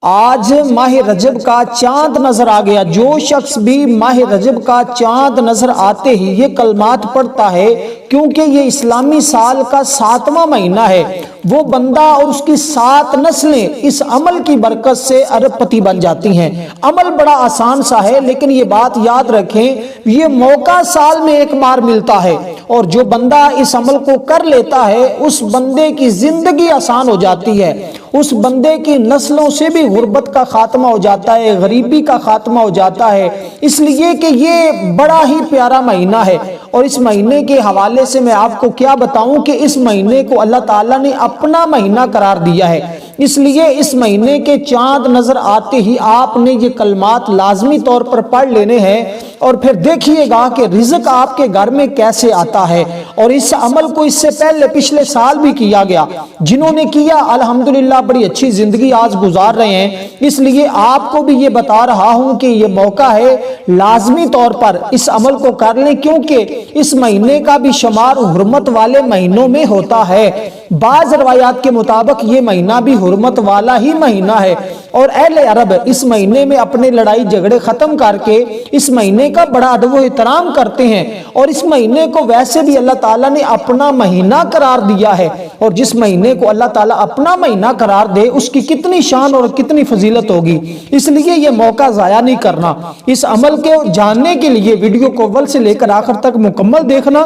آج ماہ رجب کا چاند نظر آ گیا۔ جو شخص بھی ماہ رجب کا چاند نظر آتے ہی یہ کلمات پڑھتا ہے، کیونکہ یہ اسلامی سال کا 7واں مہینہ ہے، وہ بندہ اور اس کی 7 نسلیں اس عمل کی برکت سے ارب پتی بن جاتی ہیں۔ عمل بڑا آسان سا ہے، لیکن یہ بات یاد رکھیں، یہ موقع سال میں ایک بار ملتا ہے، اور جو بندہ اس عمل کو کر لیتا ہے اس بندے کی زندگی آسان ہو جاتی ہے، اس بندے کی نسلوں سے بھی غربت کا خاتمہ ہو جاتا ہے، غریبی کا خاتمہ ہو جاتا ہے، اس لیے کہ یہ بڑا ہی پیارا مہینہ ہے۔ اور اس مہینے کے حوالے سے میں آپ کو کیا بتاؤں کہ اس مہینے کو اللہ تعالیٰ نے اپنا مہینہ قرار دیا ہے، اس لیے اس مہینے کے چاند نظر آتے ہی آپ نے یہ کلمات لازمی طور پر پڑھ لینے ہیں، اور پھر دیکھیے گا کہ رزق آپ کے گھر میں کیسے آتا ہے۔ اور اس عمل کو اس سے پہلے پچھلے سال بھی کیا گیا، جنہوں نے کیا الحمدللہ بڑی اچھی زندگی آج گزار رہے ہیں۔ اس لیے آپ کو بھی یہ بتا رہا ہوں کہ یہ موقع ہے، لازمی طور پر اس عمل کو کر لیں، کیونکہ اس مہینے کا بھی شمار حرمت والے مہینوں میں ہوتا ہے۔ بعض روایات کے مطابق یہ مہینہ بھی حرمت والا ہی مہینہ ہے، اور اہل عرب اس مہینے میں اپنے لڑائی جھگڑے ختم کر کے اس مہینے کا بڑا ادب و احترام کرتے ہیں، اور اس مہینے کو ویسے بھی اللہ تعالیٰ نے اپنا مہینہ قرار دیا ہے، اور جس مہینے کو اللہ تعالیٰ اپنا مہینہ قرار دے اس کی کتنی شان اور کتنی فضیلت ہوگی۔ اس لیے یہ موقع ضائع نہیں کرنا۔ اس عمل کو جاننے کے لیے ویڈیو کو اول سے لے کر آخر تک مکمل دیکھنا،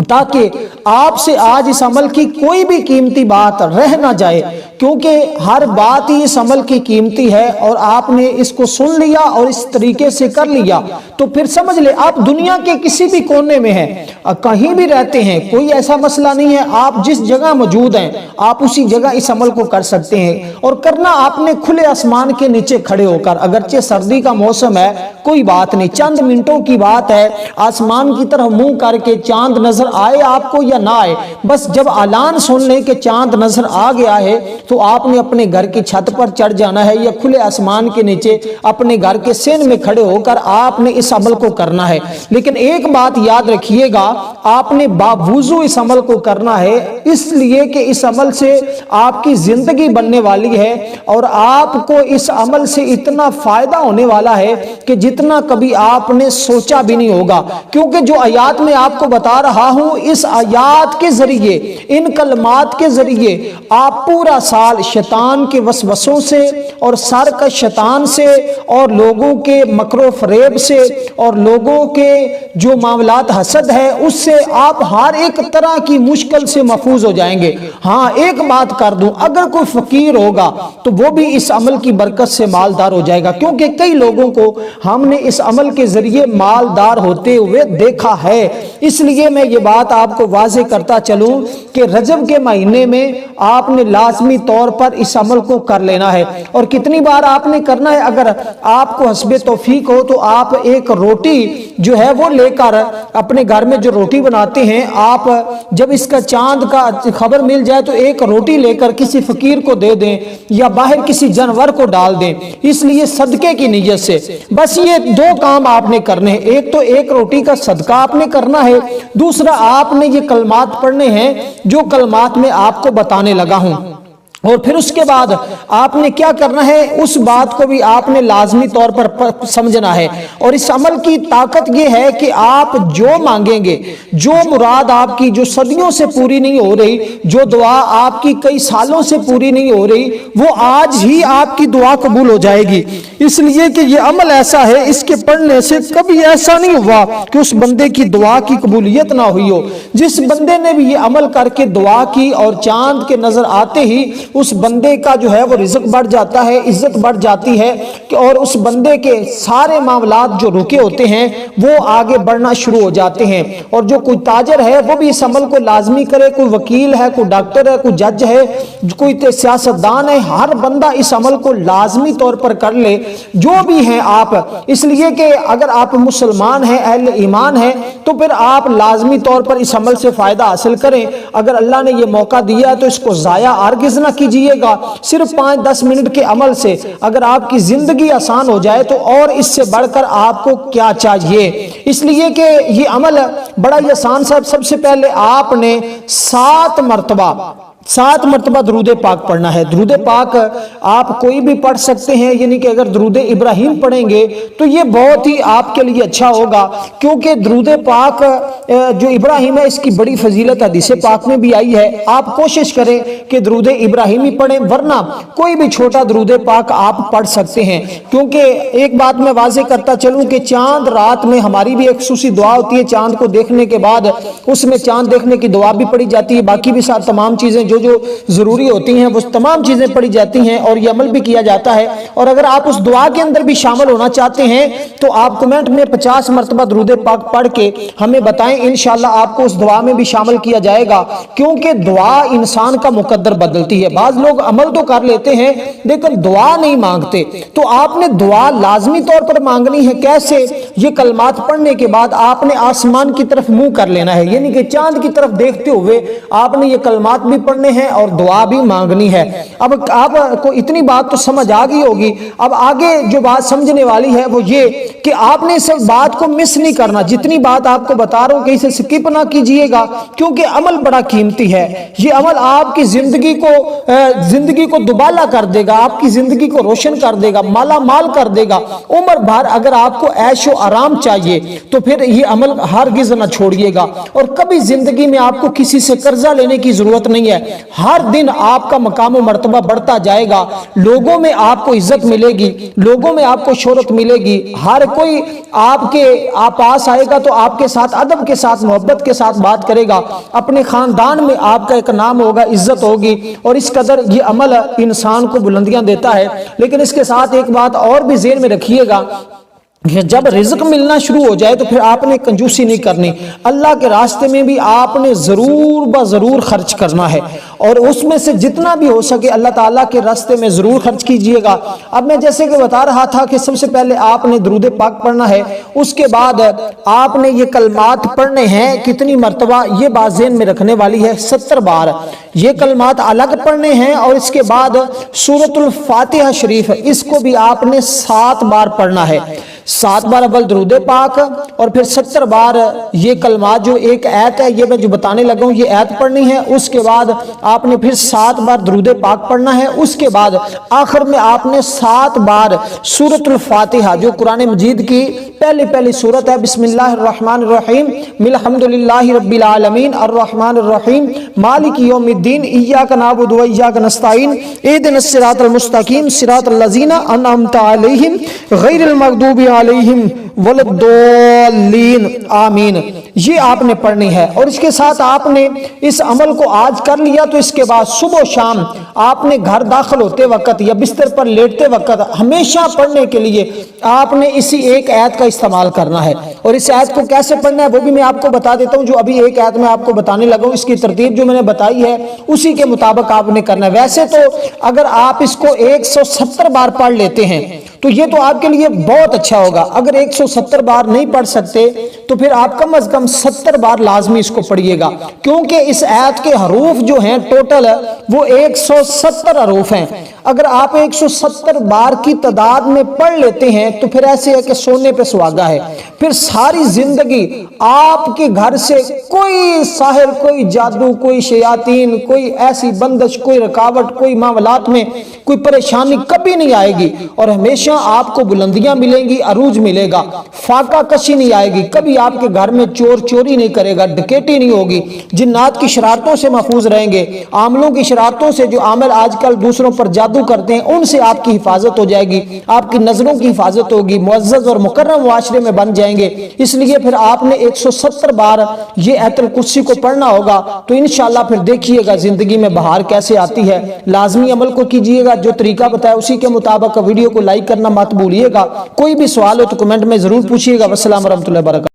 تاکہ آپ سے آج اس عمل کی کوئی بھی قیمتی بات رہ نہ جائے، کیونکہ ہر بات ہی اس عمل کی قیمتی ہے، اور آپ نے اس کو سن لیا اور اس طریقے سے کر لیا تو پھر سمجھ لے آپ دنیا کے کسی بھی کونے میں ہیں، کہیں بھی رہتے ہیں، کوئی ایسا مسئلہ نہیں ہے، آپ جس جگہ موجود ہیں آپ اسی جگہ اس عمل کو کر سکتے ہیں، اور کرنا آپ نے کھلے آسمان کے نیچے کھڑے ہو کر۔ اگرچہ سردی کا موسم ہے، کوئی بات نہیں، چند منٹوں کی بات ہے، آسمان کی طرف منہ کر کے چاند نظر آئے آپ کو یا نہ آئے، بس جب اعلان سن لیں کہ چاند نظر آ گیا ہے تو آپ نے اپنے گھر کی چھت پر چڑھ جانا ہے، یا کھلے آسمان کے نیچے اپنے گھر کے سین میں کھڑے ہو کر آپ نے اس عمل کو کرنا ہے۔ لیکن ایک بات یاد رکھیے گا، آپ نے باوضو اس عمل کو کرنا ہے، اس لیے کہ اس عمل سے آپ کی زندگی بننے والی ہے، اور آپ کو اس عمل سے اتنا فائدہ ہونے والا ہے کہ جتنا کبھی آپ نے سوچا بھی نہیں ہوگا، کیونکہ جو آیات میں آپ کو بتا رہا ہوں اس آیات کے ذریعے، ان کلمات کے ذریعے آپ پورا سال شیطان کے وسوسوں سے اور سرکش شیطان سے اور لوگوں کے مکر و فریب سے اور لوگوں کے جو معاملات حسد ہے اس سے آپ ہر ایک طرح کی مشکل سے محفوظ ہو جائیں گے۔ ہاں ایک بات کر دوں، اگر کوئی فقیر ہوگا تو وہ بھی اس عمل کی برکت سے مالدار ہو جائے گا، کیونکہ کئی لوگوں کو ہم نے اس عمل کے ذریعے مالدار ہوتے ہوئے دیکھا ہے۔ اس لیے میں یہ بات آپ کو واضح کرتا چلوں کہ رجب کے مہینے میں آپ نے لازمی طور پر اس عمل کو کر لینا ہے۔ اور کتنی بار آپ نے کرنا ہے، اگر آپ کو حسب توفیق ہو تو آپ ایک روٹی جو ہے وہ لے کر اپنے گھر میں جو روٹی بناتے ہیں، آپ جب اس کا چاند کا خبر مل جائے تو ایک روٹی لے کر کسی فقیر کو دے دیں، یا باہر کسی جانور کو ڈال دیں، اس لیے صدقے کی نیت سے۔ بس یہ 2 کام آپ نے کرنے ہیں، ایک تو ایک روٹی کا صدقہ آپ نے کرنا ہے، دوسرا آپ نے یہ کلمات پڑھنے ہیں جو کلمات میں آپ کو بتانے لگا ہوں، اور پھر اس کے بعد آپ نے کیا کرنا ہے، اس بات کو بھی آپ نے لازمی طور پر سمجھنا ہے۔ اور اس عمل کی طاقت یہ ہے کہ آپ جو مانگیں گے، جو مراد آپ کی جو صدیوں سے پوری نہیں ہو رہی، جو دعا آپ کی کئی سالوں سے پوری نہیں ہو رہی، وہ آج ہی آپ کی دعا قبول ہو جائے گی۔ اس لیے کہ یہ عمل ایسا ہے، اس کے پڑھنے سے کبھی ایسا نہیں ہوا کہ اس بندے کی دعا کی قبولیت نہ ہوئی ہو۔ جس بندے نے بھی یہ عمل کر کے دعا کی اور چاند کے نظر آتے ہی اس بندے کا جو ہے وہ رزق بڑھ جاتا ہے، عزت بڑھ جاتی ہے، اور اس بندے کے سارے معاملات جو رکے ہوتے ہیں وہ آگے بڑھنا شروع ہو جاتے ہیں۔ اور جو کوئی تاجر ہے وہ بھی اس عمل کو لازمی کرے، کوئی وکیل ہے، کوئی ڈاکٹر ہے، کوئی جج ہے، کوئی سیاستدان ہے، ہر بندہ اس عمل کو لازمی طور پر کر لے، جو بھی ہیں آپ۔ اس لیے کہ اگر آپ مسلمان ہیں، اہل ایمان ہیں، تو پھر آپ لازمی طور پر اس عمل سے فائدہ حاصل کریں۔ اگر اللہ نے یہ موقع دیا ہے تو اس کو ضائع ہرگز نہ کیجئے گا۔ صرف 5-10 منٹ کے عمل سے اگر آپ کی زندگی آسان ہو جائے تو اور اس سے بڑھ کر آپ کو کیا چاہیے۔ اس لیے کہ یہ عمل بڑا ہی آسان، سب سے پہلے آپ نے 7 مرتبہ 7 मरतबा दरूद पाक पढ़ना है। दरूद पाक आप कोई भी पढ़ सकते हैं, यानी कि अगर दरूद इब्राहिम पढ़ेंगे तो ये बहुत ही आपके लिए अच्छा होगा, क्योंकि दरूद पाक जो इब्राहिम है इसकी बड़ी फजीलत हदीस पाक में भी आई है। आप कोशिश करें कि दरूद इब्राहिम ही पढ़ें, वरना कोई भी छोटा दरूद पाक आप पढ़ सकते हैं। क्योंकि एक बात मैं वाज़ेह करता चलूं कि चांद रात में हमारी भी एक खुसूसी दुआ होती है, चांद को देखने के बाद उसमें चांद देखने की दुआ भी पढ़ी जाती है, बाकी भी साथ तमाम चीजें जो जरूरी होती हैं वो तमाम चीजें पढ़ी जाती हैं और ये अमल भी किया जाता है। और अगर आप उस दुआ के अंदर भी शामिल होना चाहते हैं तो आप कमेंट में 50 मरतबा दरूद पाक पढ़ के हमें बताएं, इंशाल्लाह आपको उस दुआ में भी शामिल किया जाएगा। क्योंकि दुआ इंसान का मुकद्दर बदलती है। बाज लोग अमल तो कर लेते हैं लेकिन दुआ नहीं मांगते, तो आपने दुआ लाजमी तौर पर मांगनी है। कैसे? ये कलमात पढ़ने के बाद आपने आसमान की तरफ मुंह कर लेना है, यानी कि चांद की तरफ देखते हुए आपने ये कलमात भी पढ़ने हैं और दुआ भी मांगनी है। अब आपको इतनी बात तो समझ आ गई होगी। अब आगे जो बात समझने वाली है वो ये कि आपने इस बात को मिस नहीं करना। जितनी बात आपको बता रहा हूं कि इसे स्किप ना कीजिएगा, क्योंकि अमल बड़ा कीमती है। ये अमल आपकी जिंदगी को दुबाला कर देगा, आपकी जिंदगी को रोशन कर देगा, माला माल कर देगा। उम्र भर अगर आपको ऐशो आराम चाहिए तो फिर ये अमल हरगिज़ ना छोड़िएगा। और कभी जिंदगी में आपको किसी से कर्जा लेने की जरूरत नहीं है। हर दिन आपका मकाम व मर्तबा बढ़ता जाएगा, लोगों में आपको इज्जत मिलेगी, लोगों में आपको शोहरत मिलेगी, हर कोई आपके पास आएगा तो आपके साथ अदब के साथ मोहब्बत के साथ बात करेगा, अपने खानदान में आपका एक नाम होगा, इज्जत होगी। और इस कदर ये अमल इंसान को बुलंदियां देता है। लेकिन इसके साथ एक बात और भी ज़हन में रखिएगा, जब रिज़्क मिलना शुरू हो जाए तो फिर आपने कंजूसी नहीं करनी। अल्लाह के रास्ते में भी आपने ज़रूर ब ज़रूर खर्च करना है, और उसमें से जितना भी हो सके अल्लाह ताला के रास्ते में ज़रूर खर्च कीजिएगा। अब मैं जैसे कि बता रहा था कि सबसे पहले आपने दरूद पाक पढ़ना है, उसके बाद आपने ये कलमात पढ़ने हैं। कितनी मरतबा? ये बात ज़हन में रखने वाली है, 70 बार ये कलमात अलग पढ़ने हैं। और इसके बाद सूरतुल फातिहा शरीफ, इसको भी आपने 7 बार पढ़ना है। 7 बार अव्वल दरूद पाक और फिर 70 बार ये कलमात जो एक आयत है, ये मैं जो बताने लगा हूँ, ये आयत पढ़नी है। उसके बाद आपने फिर 7 बार दरूद पाक पढ़ना है। उसके बाद आखिर में आपने 7 बार सूरतुल फातिहा, जो कुरान मजीद की पहली सूरत है, बिस्मिल्लाहिर्रहमानिर्रहीम अल्हम्दुलिल्लाहि रब्बिल आलमीन अर्रहमानिर्रहीम मालिकी यौमिद्दीन इय्याका नअबुदु व इय्याका नस्तईन इहदिनस सिरातल मुस्तकीम सिरातल लज़ीना अनअमता अलैहिम गैरिल मग़दूबि अलैहिम वलद्दोल्लीन आमीन। ये आपने पढ़नी है। और इसके साथ आपने इस अमल को आज कर लिया तो इसके बाद सुबह शाम आपने घर दाखिल होते वक्त या बिस्तर पर लेटते वक्त हमेशा पढ़ने के लिए आपने इसी एक आयत का इस्तेमाल करना है। और इस आयत को कैसे पढ़ना है वो भी मैं आपको बता देता हूं। जो अभी एक आयत में आपको बताने लगा हूं, इसकी तरतीब जो मैंने बताई है उसी के मुताबिक आपने करना है। वैसे तो अगर आप इसको 170 बार पढ़ लेते हैं तो ये तो आपके लिए बहुत अच्छा होगा। अगर 170 बार नहीं पढ़ सकते तो फिर आप कम से कम 70 बार लाजमी इसको पढ़िएगा, क्योंकि इस आयत के हरूफ जो हैं टोटल वो 170 हरूफ हैं। अगर आप 170 बार की तादाद में पढ़ लेते हैं तो फिर ऐसे है कि सोने पे सुहागा है। फिर सारी जिंदगी आपके घर से कोई साहिर, कोई जादू, कोई शयातीन, कोई ऐसी बंदिश, कोई रुकावट, कोई मामलात में कोई परेशानी कभी नहीं आएगी। और हमेशा आपको बुलंदियां मिलेंगी, अरूज मिलेगा, फाका कशी नहीं आएगी। कभी आपके घर में चोर चोरी नहीं करेगा, डकैती नहीं होगी, जिन्नात की शरारतों से महफूज रहेंगे, आमलों की शरारतों से, जो आमल आजकल दूसरों पर जादू करते हैं उनसे आपकी हिफाजत हो जाएगी, आपकी नजरों की हिफाजत होगी, मुअज़्ज़ज़ और मुकर्रम मुआशरे में बन जाएंगे। इसलिए फिर आपने 170 बार ये आयतुल कुर्सी को पढ़ना होगा। तो इंशाअल्लाह फिर देखिएगा जिंदगी में बहार कैसे आती है। लाजमी अमल को कीजिएगा, जो तरीका बताया उसी के मुताबिक। वीडियो को लाइक करना मत भूलिएगा। कोई भी सवाल हो तो कमेंट में जरूर पूछिएगा। वस्सलाम रहमतुल्लाहि व बरकातहू।